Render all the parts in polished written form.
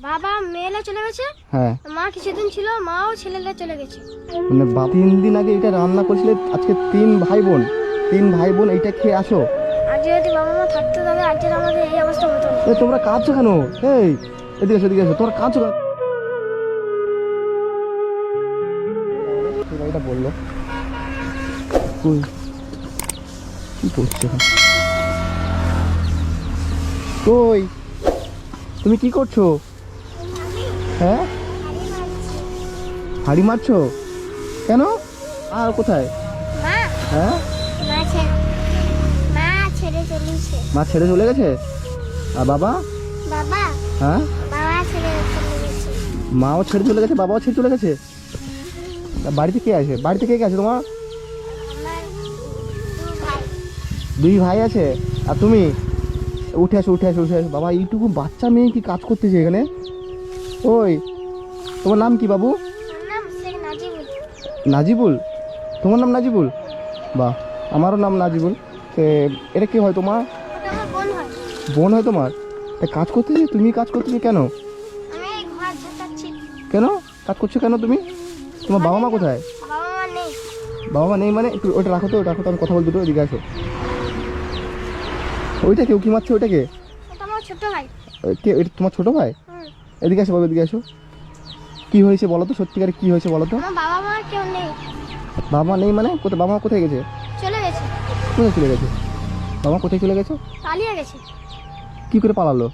বাবা মেয়েলে চলে গেছে, হ্যাঁ মা কিছুদিন ছিল, মাও ছেলেলে চলে গেছে। মানে 3 দিন আগে এটা রান্না করেছিলে, আজকে 3 ভাই বোন এইটা খেয়ে আসো। আজকে যদি বাবা মা থাকতো তাহলে আজকে আমাদের এই অবস্থা হতো না। তোমরা কাঁদছো কেন? এই এদিকে এসো, তোমরা কাঁদছো কেন? এটা বললো কই কি করছো? কই তুমি কি করছো? হ্যাঁ হাড়ি মারছো কেন? আর কোথায়? মা হ্যাঁ মা ছেড়ে চলেছে। মা ছেড়ে চলে গেছে। আর বাবা? বাবা হ্যাঁ বাবা ছেড়ে চলে গেছে। মাও ছেড়ে চলে গেছে, বাবাও ছেড়ে চলে গেছে। তা বাড়িতে কে আছে? বাড়িতে কে কে আছে তোমার? আমার 2 ভাই আছে। আর তুমি? উঠে আসো। বাবা এইটুকু বাচ্চা মেয়ে কি কাজ করতেছে এখানে? ওই তোমার নাম কি বাবু? নাম শেখ নাজিবুল। নাজিবুল? তোমার নাম নাজিবুল? বাহ, আমারও নাম নাজিবুল। এটা কি হয় তোমার? ওটা আমার বোন হয়। বোন হয় তোমার? তা কাজ করতেছে, তুমি কাজ করতেছে কেন? আমি এই ঘর ঝাঁটাচ্ছি। কেন কাজ করছো কেন তুমি? তোমার বাবা মা কোথায়? বাবা মা নেই। বাবা মা নেই মানে? একটু ওটা রাখো তো, আমি কথা বলতে, এদিকে আসো। ওইটা কেউ কি মারছে? ওইটাকে? এটা আমার ছোট ভাই। কে? এটা তোমার ছোট ভাই? এদিকে আসো বাবা, এদিকে আসো। কি হয়েছে বলো তো, সত্যিকারে কি হয়েছে বলো তো? আমার বাবা মা কেউ নেই। বাবা মা নেই মানে? কোথায়? বাবা মা কোথায় গেছে? চলে গেছে। কোথায় চলে গেছে? বাবা কোথায় চলে গেছে? পালিয়ে গেছে। কি করে পালালো?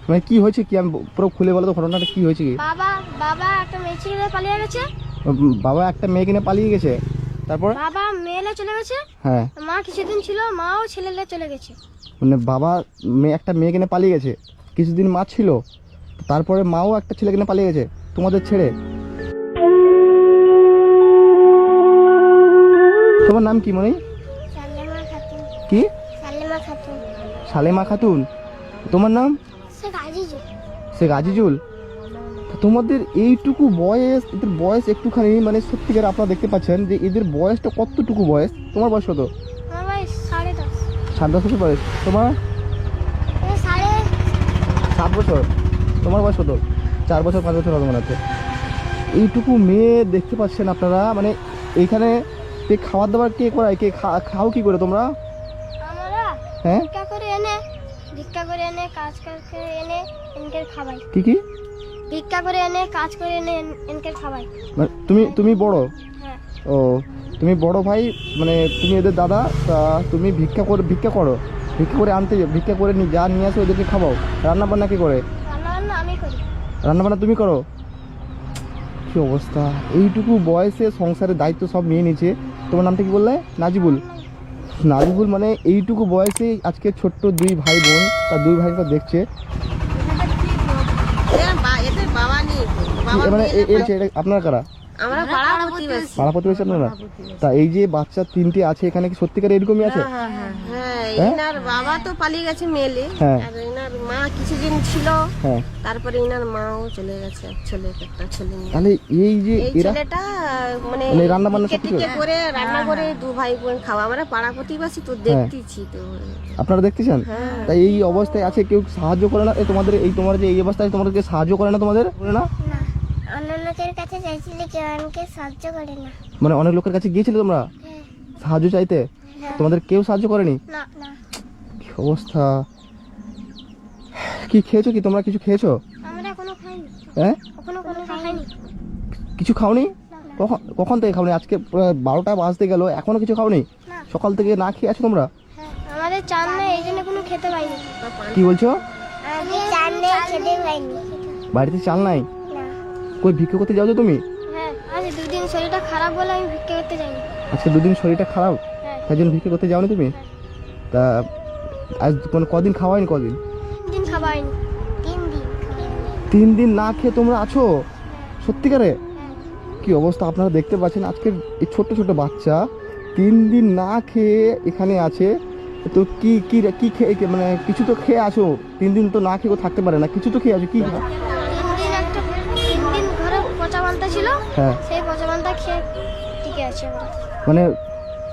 মানে কি হয়েছে কি? আমি পুরো খুলে বলো তো ঘটনাটা কি হয়েছে কি? বাবা একটা মেয়ে ছেলে পালিয়ে গেছে। বাবা একটা মেয়ে কিনে পালিয়ে গেছে, তারপর? বাবা মেয়েলে চলে গেছে, হ্যাঁ মা কিছুদিন ছিল, মাও ছেলেলে চলে গেছে। মানে বাবা একটা মেয়ে কিনে পালিয়ে গেছে, কিছুদিন মা ছিল, তারপরে মাও একটা ছেলে কিনে পালিয়ে গেছে তোমাদের ছেড়ে। তোমার নাম কি মনে? সালেমা খাতুন। কি? সালেমা খাতুন। সালেমা খাতুন? তোমার নাম? শেখ আজিজুল। শেখ আজিজুল? তোমাদের এইটুকু বয়স, এদের বয়স একটুখানি মানে সত্যিকার আপনারা দেখতে পাচ্ছেন যে এদের বয়সটা কতটুকু বয়স। তোমার বয়স কত? আমার বয়স 10.5। 7-10 বছর বয়স। তোমার? 7 বছর। তোমার বয়স কত? 4 বছর 5 বছর হবে মনে হচ্ছে। এইটুকু মেয়ে দেখতে পাচ্ছেন আপনারা, মানে এইখানে কে খাবার দাবার কে করায়? কে খাও কি করে তোমরা? আমরা হ্যাঁ ভিক্ষা করে এনে কাজ করে এনে এনকে খাওয়াই। কি? ভিক্ষা করে এনে কাজ করে এনে এনকে খাওয়াই। মানে তুমি বড়? হ্যাঁ। ও তুমি বড় ভাই, মানে তুমি এদের দাদা। তা তুমি ভিক্ষা করো, ভিক্ষা করে আনতে, ভিক্ষা করে যা নিয়ে আসো ওদেরকে খাওয়াও। রান্না বান্না কে করে? রান্না আমি করি। রান্না বান্না তুমি করো? কি অবস্থা! এইটুকু বয়সে সংসারের দায়িত্ব সব নিয়ে নিয়েছে। তোমার নামটা কি বললে? নাজিবুল? নাজিবুল মানে এইটুকু বয়সে আজকে ছোট্ট 2 ভাই বোন, তার 2 ভাইকে দেখছে। এদের বাবা নেই। মানে এটা আপনারা কারা? আমরা পাড়া প্রতিবেশী। পাড়া প্রতিবেশী আপনারা? তা এই যে বাচ্চা 3টে আছে এখানে, কি সত্যিকার এরকমই আছে? হ্যাঁ, এনার বাবা তো পালিয়ে গেছে মেলে, হ্যাঁ। আর এনার মা কিছুদিন ছিল, হ্যাঁ। তারপরে এনার মাও চলে গেছে। একটা ছেলে নিয়ে। তাহলে এই যে এই এরা ছেলেটা মানে রান্না বান্না সব কিছু করে রান্না করে 2 ভাই বোন খাওয়া। আমরা পাড়া প্রতিবেশী তো দেখতেছি তো। আপনারা দেখতেছেন? তাই এই অবস্থায় আছে, কেউ সাহায্য করে না? তোমাদের তোমার যে এই অবস্থায় তোমাদেরকে সাহায্য করে না? তোমাদের করে না? না, অন্য লোকের কাছে চাইছিলে কেউ আমাকে সাহায্য করে না। মানে অনেক লোকের কাছে গিয়েছিলে তোমরা সাহায্য চাইতে, তোমাদের কেউ সাহায্য করেনি? না। কি অবস্থা! কি খেয়েছো? কি তোমরা কিছু খেয়েছো? আমরা কোনো খাইনি। হ্যাঁ, কোনো খাইনি। কিছু খাওনি? কখন থেকে খাওনি? আজকে 12টা বাজতে গেল, এখনো কিছু খাওনি? না। সকাল থেকে না খেয়ে আছো তোমরা? হ্যাঁ, আমাদের চাল নেই, এই জন্য কোনো খেতে পাইনি। কি বলছো? আমি চাল নেই, খেতে পাইনি। বাড়িতে চাল নাই? না। কই ভিক্ষা করতে যাও তো তুমি? হ্যাঁ, আজ 2 দিন শরীরটা খারাপ বলে আমি ভিক্ষা করতে যাইনি। আজকে 2 দিন শরীরটা খারাপ, হ্যাঁ। তাই জন্য ভিক্ষা করতে যাওনি তুমি? তা আজ কদিন খাওয়াইনি? কদিন? 3 দিন খাওয়াইনি। 3 দিন। 3 দিন না খেয়ে তোমরা আছো? সত্যিকারে? কি অবস্থা আপনারা দেখতে পাচ্ছেন, আজকের এই ছোট ছোট বাচ্চা 3 দিন না খেয়ে এখানে আছে। তো কি কি কি খেয়ে, মানে কিছু তো খেয়ে আছো? 3 দিন তো না খেয়ে থাকতে পারে না, কিছু তো খেয়ে আছো। কি? 3 দিন ঘরে পচা মান্তা ছিল, হ্যাঁ। সেই পচা মান্তা খেয়ে টিকে আছে আমরা। মানে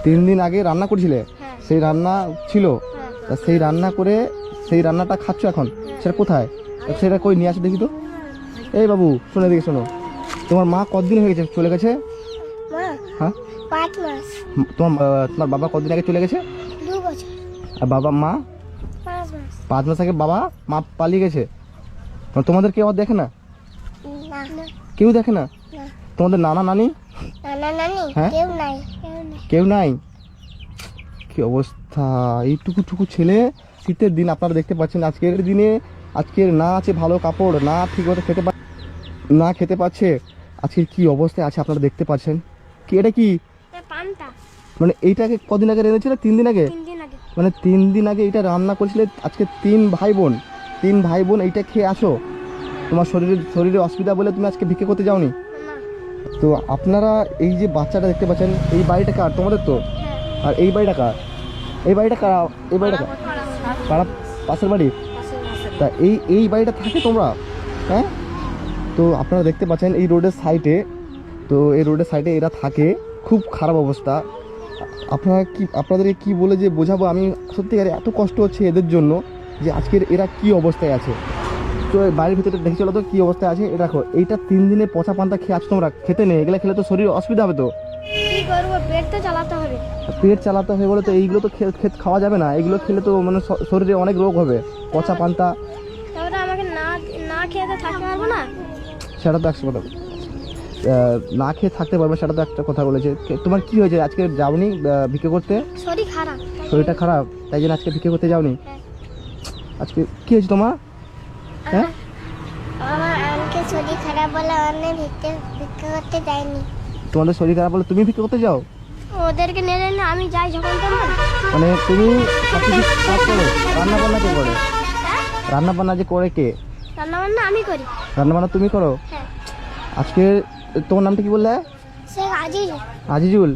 3 দিন আগে রান্না করেছিলে, হ্যাঁ। সেই রান্না ছিল, হ্যাঁ। তা সেই রান্না করে সেই রান্নাটা খাচ্ছ এখন? সেটা কোথায়? সেটা কই নিয়ে আসো দেখি তো। এই বাবু শোনো এদিকে শোনো, তোমার মা কতদিন হয়ে গেছে চলে গেছে? মা হ্যাঁ 5 মাস। তোমার বাবা কতদিন আগে চলে গেছে? 2 বছর। আর বাবা মা 5 মাস। 5 মাস আগে বাবা মা পালিয়ে গেছে। তোমাদের কেউ আর দেখে না? না না কেউ দেখে না? না। তোমাদের নানা নানি নানা নানি হ্যাঁ? কেউ নাই, কেউ নাই। কেউ নাই? কি অবস্থা, এইটুকু ছেলে, শীতের দিন আপনারা দেখতে পাচ্ছেন, আজকের দিনে আজকের না আছে ভালো কাপড়, না ঠিক মতো খেতে পাচ্ছে, আজকের কি অবস্থায় আছে আপনারা দেখতে পাচ্ছেন। কি এটা কি এটা পান্তা। মানে এইটাকে কদিন আগে এনেছিল? 3 দিন আগে। 3 দিন আগে। মানে 3 দিন আগে এটা রান্না করেছিলে। আজকে 3 ভাই বোন এইটা খেয়ে আসো। তোমার শরীরে অসুবিধা বলে তুমি আজকে ভিক্ষে করতে যাওনি। না। তো আপনারা এই যে বাচ্চাটা দেখতে পাচ্ছেন, এই বাড়িটা কার? তোমাদের তো। হ্যাঁ। আর এই বাড়িটা কার? এই বাড়িটা কার? এই বাড়িটা কার? পাড়া পাশের বাড়ি। তা এই বাড়িটা থাকে তোমরা? হ্যাঁ। তো আপনারা দেখতে পাচ্ছেন এই রোডের সাইডে, তো এই রোডের সাইডে এরা থাকে, খুব খারাপ অবস্থা। আপনাদেরকে কি বলে যে বোঝাবো, আমি সত্যিকারে এত কষ্ট হচ্ছে এদের জন্য যে আজকের এরা কি অবস্থায় আছে। তো বাড়ির ভিতরে দেখে চলো তো কি অবস্থায় আছে। দেখো এইটা 3 দিনে পচা পান্তা খেয়ে আছো তোমরা, খেতে নেই, এগুলো খেলে তো শরীর অসুবিধা হবে। তো কি করবো, পেট তো চালাতে হবে। পেট চালাতে হবে বলে তো এইগুলো তো খেত খাওয়া যাবে না, এগুলো খেলে তো মানে শরীরে অনেক রোগ হবে, পচা পান্তা। তাহলে আমাকে না না খেয়ে তো থাকতে পারবো না। সেটা তো একশো কথা, না খেয়ে থাকতে পারবে সেটা তো একটা কথা বলেছে। তোমার কি হয়েছে আজকে যাওনি ভিক্ষে করতে? শরীর খারাপ। শরীরটা খারাপ তাই জন্য আজকে ভিক্ষে করতে যাওনি? হ্যাঁ। আজকে কি হয়েছে তোমার? হ্যাঁ আমার আঙ্কেল শরীর খারাপ বলে অনেক ভিক্ষা করতে যায়নি। তোমাদের শরীর খারাপ বলে তুমি ভিক্ষে করতে যাও? ওদেরকে নিয়ে না আমি যাই যখন তখন। মানে তুমি সব কিছু কাজ করো? রান্না বান্না কে করে? রান্না বান্না যে করে কে? রান্না বান্না আমি করি। রান্না বান্না তুমি করো? হ্যাঁ। আজকে তোমার নামটা কি বললে? সে আজিজ। আজিজুল।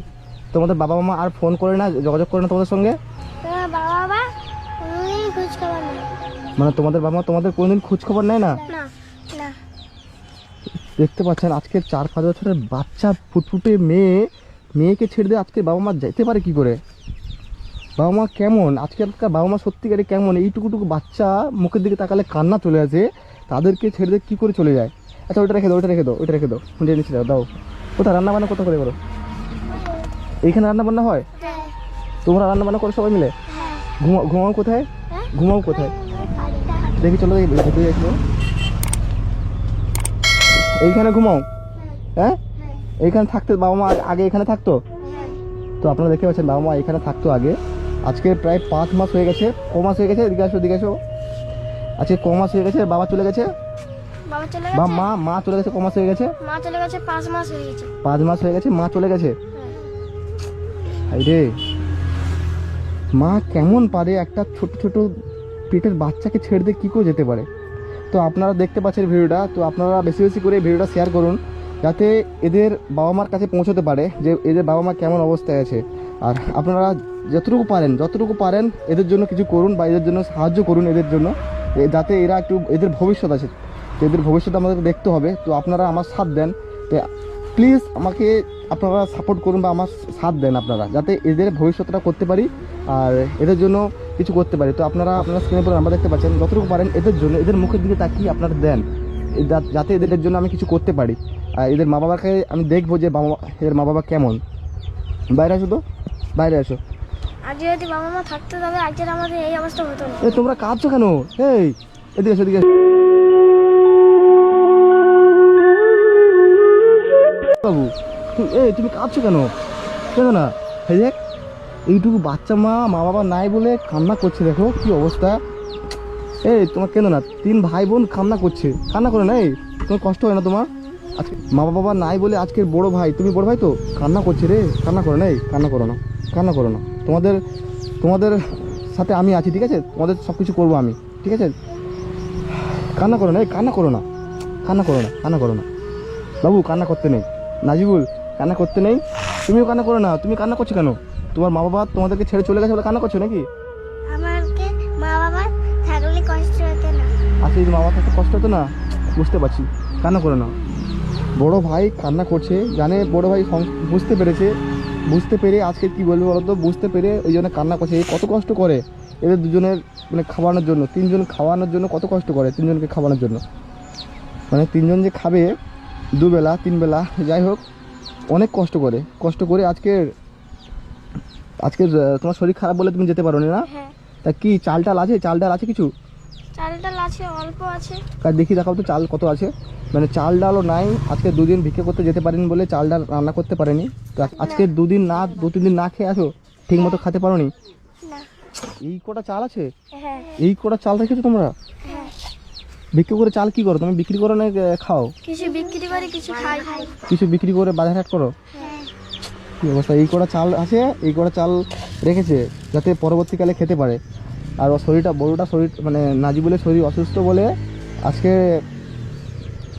তোমাদের বাবা মা আর ফোন করে না, যোগাযোগ করে না তোমাদের সঙ্গে? তোমার বাবা কোনোদিন খোঁজ খবর নেই। মানে তোমাদের বাবা মা তোমাদের কোনোদিন খোঁজ খবর নেয় না? না না। দেখতে পাচ্ছেন আজকে 4-5 বছরের বাচ্চা ফুটফুটে মেয়েকে ছেড়ে দিয়ে আজকে বাবা মা যেতে পারে কি করে? বাবা মা কেমন আজকালকার বাবা মা, সত্যিকারে কেমন? এইটুকুটুকু বাচ্চা মুখের দিকে তাকালে কান্না চলে আসে, তাদেরকে ছেড়ে দিয়ে কী করে চলে যায়? আচ্ছা ওইটা রেখে দাও, ওইটা রেখে দাও, নিয়ে নিচ্ছি দাও। কোথায় রান্না বান্না কোথা করে করো? এইখানে রান্না বান্না হয়? হ্যাঁ। তোমরা রান্না বান্না করো সবাই মিলে? হ্যাঁ। ঘুমাও কোথায়? হ্যাঁ? ঘুমাও কোথায় দেখি, চলো দেখি ভেতরে দেখো। এইখানে ঘুমাও? হ্যাঁ। এইখানে থাকতে বাবা মা আগে এখানে থাকতো? তো আপনারা দেখতে পাচ্ছেন বাবা মা এখানে থাকতো আগে। আজকে প্রায় 5 মাস হয়ে গেছে। ক মাস হয়ে গেছে? এদিকে আসো। আজকে ক মাস হয়ে গেছে বাবা চলে গেছে? বাবা চলে বা গেছে। মা চলে গেছে? ক মাস হয়ে গেছে? মা চলে গেছে 5 মাস হয়ে গেছে। 5 মাস হয়ে গেছে মা চলে গেছে। হ্যাঁ। রে মা কেমন পারে একটা ছোট পেটের বাচ্চাকে ছেড়ে দিয়ে কী করে যেতে পারে? তো আপনারা দেখতে পাচ্ছেন ভিডিওটা, তো আপনারা বেশি করে ভিডিওটা শেয়ার করুন যাতে এদের বাবা মার কাছে পৌঁছতে পারে যে এদের বাবা মা কেমন অবস্থায় আছে। আর আপনারা যতটুকু পারেন এদের জন্য কিছু করুন বা এদের জন্য সাহায্য করুন, এদের জন্য যাতে এরা একটু, এদের ভবিষ্যৎ আছে, এদের ভবিষ্যৎ আমাদের দেখতে হবে। তো আপনারা আমার সাথ দেন, তো প্লিজ আমাকে আপনারা সাপোর্ট করুন বা আমার সাথ দেন আপনারা, যাতে এদের ভবিষ্যৎটা করতে পারি আর এদের জন্য কিছু করতে পারি। তো আপনারা স্ক্রিনে পরে নাম্বার দেখতে পাচ্ছেন, যতটুকু পারেন এদের জন্য, এদের মুখের দিকে তাকিয়ে আপনারা দেন যাতে এদের জন্য আমি কিছু করতে পারি। আর এদের মা বাবাকে আমি দেখবো যে এদের মা বাবা কেমন। বাইরে আসো তো, বাইরে আসো। আজকে যদি বাবা মা থাকতো তবে আজকের আমাদের এই অবস্থা হতো না। তোমরা কাঁদছো কেন? এই এদিকে এসো, এদিকে বাবু, তুমি কাঁদছো কেন? কেন না? এই দেখ এইটুকু বাচ্চা মা বাবা নাই বলে কান্না করছে, দেখো কি অবস্থা। এই তোমার কেন না? 3 ভাই বোন কান্না করছে, কান্না করে না? এই তোমার কষ্ট হয় না তোমার? আজকে মা বাবা নাই বলে আজকের বড় ভাই, তুমি বড় ভাই তো কান্না করছে রে, কান্না করো না, এই কান্না করো না। তোমাদের সাথে আমি আছি, ঠিক আছে? তোমাদের সব কিছু করবো আমি, ঠিক আছে? কান্না করো না, এই কান্না করো না বাবু, কান্না করতে নেই। নাজিবুল, কান্না করতে নেই। তুমিও কান্না করো না। তুমি কান্না করছো কেন? তোমার মা বাবা তোমাদেরকে ছেড়ে চলে গেছে বলে কান্না করছো নাকি? আমাকে মা বাবা থাকলে কষ্ট হতো না। আচ্ছা, যদি মা বাবা থাকতে কষ্ট হতো না, বুঝতে পারছি, কান্না করো না। বড় ভাই কান্না করছে, জানে বড় ভাই বুঝতে পেরে আজকে কি বলবো বলো তো, বুঝতে পেরে ওই জন্য কান্না করছে। কত কষ্ট করে এদের দুজনের মানে খাওয়ানোর জন্য, তিনজন খাওয়ানোর জন্য কত কষ্ট করে, তিনজনকে খাওয়ানোর জন্য, মানে তিনজন যে খাবে দুবেলা তিনবেলা, যাই হোক অনেক কষ্ট করে আজকের তোমার শরীর খারাপ বলে তুমি যেতে পারো না। হ্যাঁ তা কি চাল ডাল আছে কিছু? চাল ডাল আছে, অল্প আছে। তাই দেখি দেখাও তো চাল কত আছে। মানে চাল ডালও নাই, আজকে দুদিন ভিক্ষা করতে যেতে পারেনি বলে চাল ডাল রান্না করতে পারেনি। তো আজকে দু তিন দিন না খেয়ে আসো, ঠিক মতো খেতে পারোনি। না। এই কটা চাল আছে, হ্যাঁ এই কটা চাল রেখেছো তোমরা? হ্যাঁ। বিক্রি করে চাল কি করো তুমি? বিক্রি করো না খাও? কিছু বিক্রি করে, কিছু খাই। কিছু বিক্রি করে বাজার হাট করো? হ্যাঁ। কি অবস্থা! এই কটা চাল আছে, এই কটা চাল রেখেছে যাতে পরবর্তীকালে খেতে পারে। আর ওর বড়টা শরীর মানে নাজিবুলের শরীর অসুস্থ বলে আজকে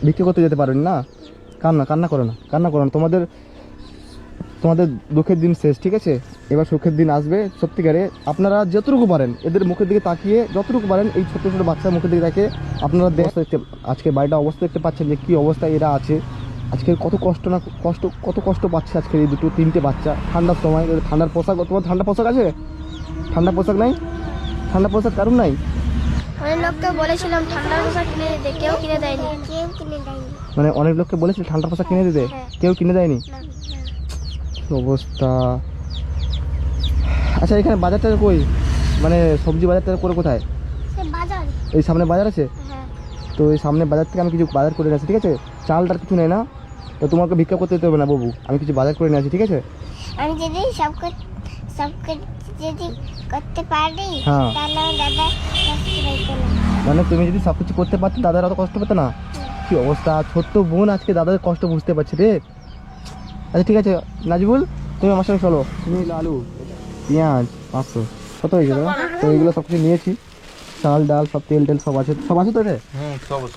বিক্রি করতে যেতে পারেন না। কান্না করো না। তোমাদের দুঃখের দিন শেষ, ঠিক আছে? এবার সুখের দিন আসবে সত্যিকারে। আপনারা যতটুকু পারেন এদের মুখের দিকে তাকিয়ে, যতটুকু পারেন এই ছোট ছোট বাচ্চার মুখের দিকে তাকিয়ে আপনারা আজকে বাড়িটা অবস্থা দেখতে পাচ্ছেন যে কী অবস্থায় এরা আছে। আজকে কত কষ্ট পাচ্ছে আজকে এই দুটো তিনটে বাচ্চা। ঠান্ডার সময় ঠান্ডার পোশাক, তোমার ঠান্ডা পোশাক আছে? ঠান্ডা পোশাক নাই? ঠান্ডা পোশাক কারণ নাই? অনেক লোককে বলেছিলাম ঠান্ডা পোশাক কিনে দিতে, কেউ কিনে দেয়নি। মানে অনেক লোককে বলেছিল ঠান্ডা পোশাক কিনে দিতে, হ্যাঁ। কেউ কিনে দেয়নি। না। কি অবস্থা! আচ্ছা এখানে বাজারটা কই? মানে সবজি বাজারটা করে কোথায়? সে বাজার। এই সামনে বাজার আছে? হ্যাঁ। তো এই সামনে বাজার থেকে আমি কিছু বাজার করে নিয়েছি, ঠিক আছে? চালটার কিছু নেই না, তো তোমাকে ভিক্ষা করতে যেতে হবে না বাবু, আমি কিছু বাজার করে নিয়েছি, ঠিক আছে? আমি যদি সব যদি করতে পারি, হ্যাঁ। তাহলে আমার দাদা কষ্ট পাইতো না। মানে তুমি যদি সব কিছু করতে পারতে দাদার অত কষ্ট পেতো না। কি অবস্থা! ছোট্ট বোন আজকে দাদার কষ্ট বুঝতে পারছে রে। আচ্ছা ঠিক আছে নাজিবুল, তুমি আমার সঙ্গে চলো। নীল আলু পেঁয়াজ 500 কত হয়েছে দাদা? তো এগুলো সব কিছু নিয়েছি, চাল ডাল সব তেল সব আছে তো রে?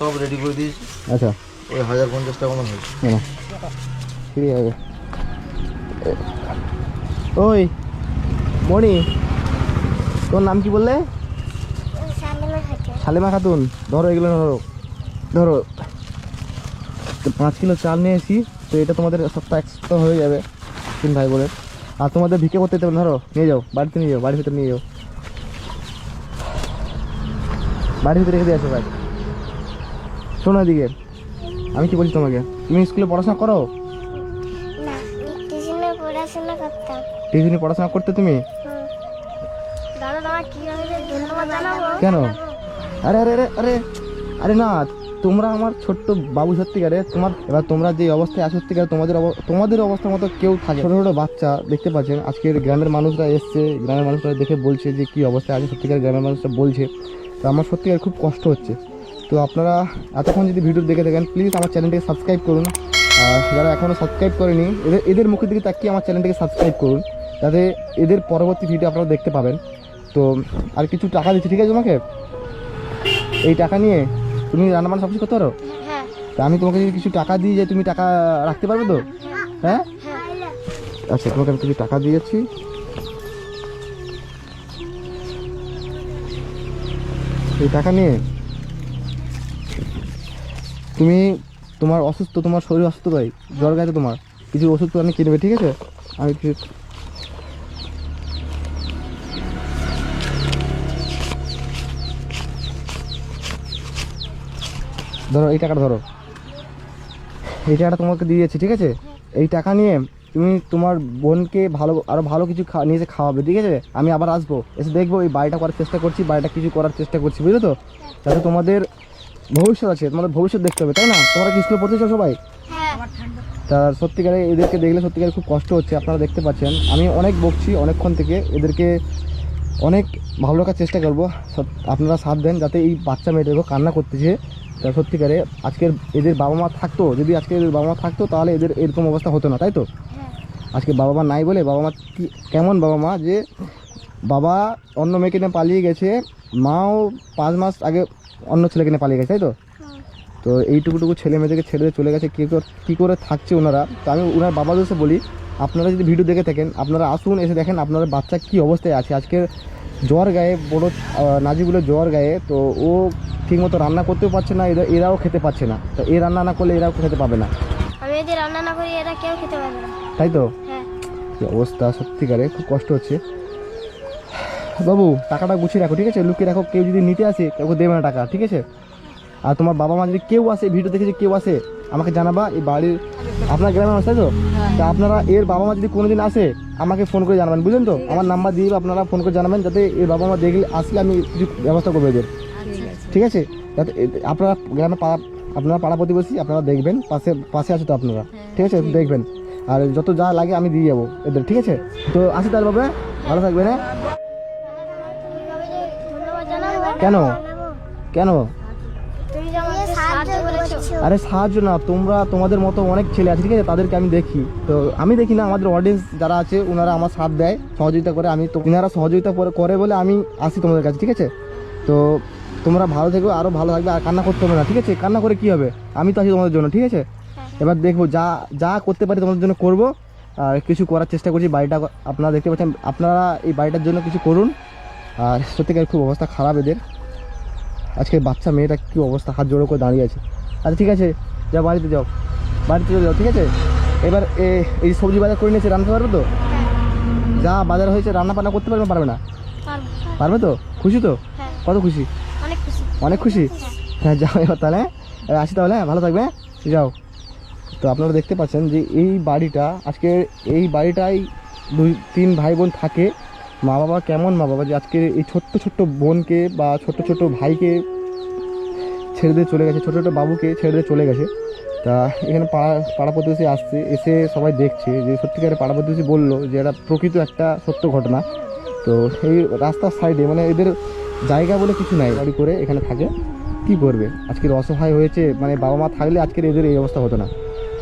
সব রেডি করে দিয়েছি। আচ্ছা ওই 1050 টাকা মতো হয়েছে। না ঠিক আছে। ওই মণি, তোর নাম কি বললে? শালিমা খাতুন। ধরো এগুলো, ধরো 5 কিলো চাল নিয়েছি। তো এটা তোমাদের সপ্তাহ 1 সপ্তাহ হয়ে যাবে 3 ভাই বোনের। আর তোমাদের ভিক্ষে করতে দেবেন, ধরো নিয়ে যাও, বাড়িতে নিয়ে যাও, বাড়ির ভিতরে নিয়ে যাও, বাড়ির ভিতরে রেখে দিয়ে আসো ভাই। শোনো এদিকে, আমি কি বলছি তোমাকে, তুমি স্কুলে পড়াশোনা করো? না, টিউশনে পড়াশোনা করতাম। টিউশনে পড়াশোনা করতে তুমি? দাদা দাদা কিভাবে ধন্যবাদ জানাবো? কেন? আরে আরে আরে আরে আরে না, তোমরা আমার ছোট্ট বাবু সত্যিকারে। এবার তোমরা যে অবস্থায় আছো সত্যিকারে তোমাদের অবস্থার মতো কেউ থাকে? ছোটো ছোটো বাচ্চা দেখতে পাচ্ছেন, আজকের গ্রামের মানুষরা এসছে, গ্রামের মানুষরা দেখে বলছে যে কী অবস্থায় আছে সত্যিকার, গ্রামের মানুষরা বলছে। তো আমার সত্যিকার খুব কষ্ট হচ্ছে। তো আপনারা এতক্ষণ যদি ভিডিও দেখে থাকেন প্লিজ আমার চ্যানেলটিকে সাবস্ক্রাইব করুন। যারা এখনও সাবস্ক্রাইব করেনি এদের মুখের দিকে তাকিয়ে আমার চ্যানেলটিকে সাবস্ক্রাইব করুন, যাতে এদের পরবর্তী ভিডিও আপনারা দেখতে পাবেন। তো আর কিছু টাকা দিচ্ছি, ঠিক আছে? তোমাকে এই টাকা নিয়ে তুমি রান্নাবান্না সব কিছু করতে পারো? হ্যাঁ। তা আমি তোমাকে যদি কিছু টাকা দিই, যে তুমি টাকা রাখতে পারবে তো? হ্যাঁ আচ্ছা, তোমাকে আমি কিছু টাকা দিয়েছি। এই টাকা নিয়ে তুমি তোমার শরীর অসুস্থ তাই জ্বর গায়ে তোমার কিছু ওষুধ আমি কিনবে, ঠিক আছে? আমি কিছু ধরো, এই টাকাটা ধরো, এই টাকাটা তোমাকে দিয়েছি, ঠিক আছে? এই টাকা নিয়ে তুমি তোমার বোনকে আরো ভালো কিছু নিয়ে এসে খাওয়াবে, ঠিক আছে? আমি আবার আসবো, এসে দেখবো এই বাড়িটা করার চেষ্টা করছি, বাড়িটা কিছু করার চেষ্টা করছি, বুঝলে তো? যাতে তোমাদের ভবিষ্যৎ আছে, তোমাদের ভবিষ্যৎ দেখতে হবে, তাই না? তোমরা কি স্কুলে পড়তে চাও সবাই? হ্যাঁ। তা সত্যিকারে এদেরকে দেখলে সত্যিকারে খুব কষ্ট হচ্ছে, আপনারা দেখতে পাচ্ছেন। আমি অনেক বকছি অনেকক্ষণ থেকে, এদেরকে অনেক ভালো রাখার চেষ্টা করবো। আপনারা সাথ দেন যাতে এই বাচ্চা মেয়েটাকে কান্না করতেছে। তা সত্যিকারে আজকের এদের বাবা মা থাকতো, যদি আজকে এদের বাবা মা থাকতো তাহলে এদের এরকম অবস্থা হতো না, তাই তো? আজকে বাবা মা নাই বলে, বাবা মা কি কেমন বাবা মা, যে বাবা অন্য মেয়েকে নিয়ে পালিয়ে গেছে, মাও 5 মাস আগে অন্য ছেলেকে নিয়ে পালিয়ে গেছে, তাই তো? তো এইটুকুটুকু ছেলে মেয়েদেরকে ছেড়ে চলে গেছে, কী করে থাকছে ওনারা। তো আমি ওনার বাবাদেরকে বলি, আপনারা যদি ভিডিও দেখে থাকেন আপনারা আসুন, এসে দেখেন আপনার বাচ্চা কী অবস্থায় আছে। আজকের জ্বর গায়ে, বড় নাজিগুলো জ্বর গায়ে, তো ও ঠিকমতো রান্না করতেও পারছে না, এরাও খেতে পারছে না। তো এ রান্না না করলে এরাও খেতে পাবে না। আমি যদি রান্না না করি এরা কেউ খেতে পারবে না, তাই তো? হ্যাঁ। কী অবস্থা! সত্যিকারে খুব কষ্ট হচ্ছে। বাবু টাকাটা গুছিয়ে রাখো, ঠিক আছে? লুকিয়ে রাখো, কেউ যদি নিতে আসে কাউকে দেবে না টাকা, ঠিক আছে? আর তোমার বাবা মা যদি কেউ আসে, ভিডিও দেখে যদি কেউ আসে আমাকে জানাবা। এই বাড়ির আপনার গ্রামের মানুষ, তাই তো? তা আপনারা এর বাবা মা যদি কোনোদিন আসে আমাকে ফোন করে জানাবেন, বুঝলেন তো? আমার নাম্বার দিয়ে আপনারা ফোন করে জানাবেন, যাতে এর বাবা মা দেখলে আসলে আমি কিছু ব্যবস্থা করবো এদের, ঠিক আছে? যাতে আপনারা গ্রামে আপনারা পাড়া প্রতিবেশী, আপনারা দেখবেন, পাশে আছে তো আপনারা, ঠিক আছে? দেখবেন, আর যত যা লাগে আমি দিয়ে যাবো এদের, ঠিক আছে? তো আসি তার বাবা, ভালো থাকবেন, হ্যাঁ? ধন্যবাদ জানাবো। কেন কেন? তুমি যে আমাকে সাহায্য করেছো। আরে সাহায্য না, তোমাদের মতো অনেক ছেলে আছে, ঠিক আছে? তাদেরকে আমি দেখি, তো আমি দেখি না, আমাদের অডিয়েন্স যারা আছে ওনারা আমার সাথ দেয়, সহযোগিতা করে, আমি তো ওনারা সহযোগিতা করে বলে আমি আসি তোমাদের কাছে, ঠিক আছে? তো তোমরা ভালো থেকো, আরও ভালো থাকবে, আর কান্না করতে হবে না, ঠিক আছে? কান্না করে কী হবে? আমি তো আছি তোমাদের জন্য, ঠিক আছে? এবার দেখবো যা করতে পারি তোমাদের জন্য করব, আর কিছু করার চেষ্টা করছি। বাড়িটা আপনারা দেখতে পাচ্ছেন, আপনারা এই বাড়িটার জন্য কিছু করুন। আর সত্যিকার খুব অবস্থা খারাপ এদের, আজকে বাচ্চা মেয়েটা কী অবস্থা, হাত জোড়ো করে দাঁড়িয়ে আছে। আচ্ছা ঠিক আছে, যাও বাড়িতে যাও, বাড়িতে চলে যাও, ঠিক আছে? এবার এই সবজি বাজার করে নিয়েছে, রান্নাতে পারবে তো? যা বাজার হয়েছে রান্না বান্না করতে পারবে, পারবে না? পারবে তো? খুশি তো? হ্যাঁ। কত খুশি? অনেক খুশি। অনেক খুশি? হ্যাঁ যাও এবার তাহলে, এবার আসি তাহলে, ভালো থাকবে, যাও। তো আপনারা দেখতে পাচ্ছেন যে এই বাড়িটা, আজকে এই বাড়িটাই 2-3 ভাই বোন থাকে। মা বাবা কেমন মা বাবা, যে আজকে এই ছোট্ট ছোট্ট বোনকে বা ছোট্ট ছোট্ট ভাইকে ছেড়ে দিয়ে চলে গেছে, ছোটো ছোটো বাবুকে ছেড়ে দিয়ে চলে গেছে। তা এখানে পাড়া প্রতিবেশী আসছে, এসে সবাই দেখছে যে সত্যিকারে পাড়া প্রতিবেশী বললো যে এটা প্রকৃত একটা সত্য ঘটনা। তো এই রাস্তার সাইডে মানে এদের জায়গা বলে কিছু নাই, গাড়ি করে এখানে থাকে, কি করবে? আজকের অসহায় হয়েছে, মানে বাবা মা থাকলে আজকের এদের এই অবস্থা হতো না।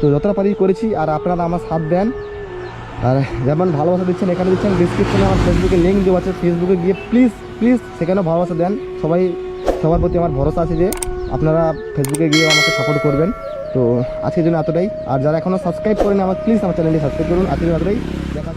তো যতটা পারি করেছি, আর আপনারা আমার সাথ দেন, আর যেমন ভালোবাসা দিচ্ছেন এখানে দিচ্ছেন, ডিসক্রিপশনে আমার ফেসবুকে লিঙ্ক দেওয়া আছে, ফেসবুকে গিয়ে প্লিজ সেখানেও ভালোবাসা দেন। সবার প্রতি আমার ভরসা আছে যে আপনারা ফেসবুকে গিয়ে আমাকে সাপোর্ট করবেন। তো আজকের জন্য এতটাই, আর যারা এখনও সাবস্ক্রাইব করেন আমার প্লিজ আমার চ্যানেলটি সাবস্ক্রাইব করুন। আজকের জন্য এতটাই, দেখা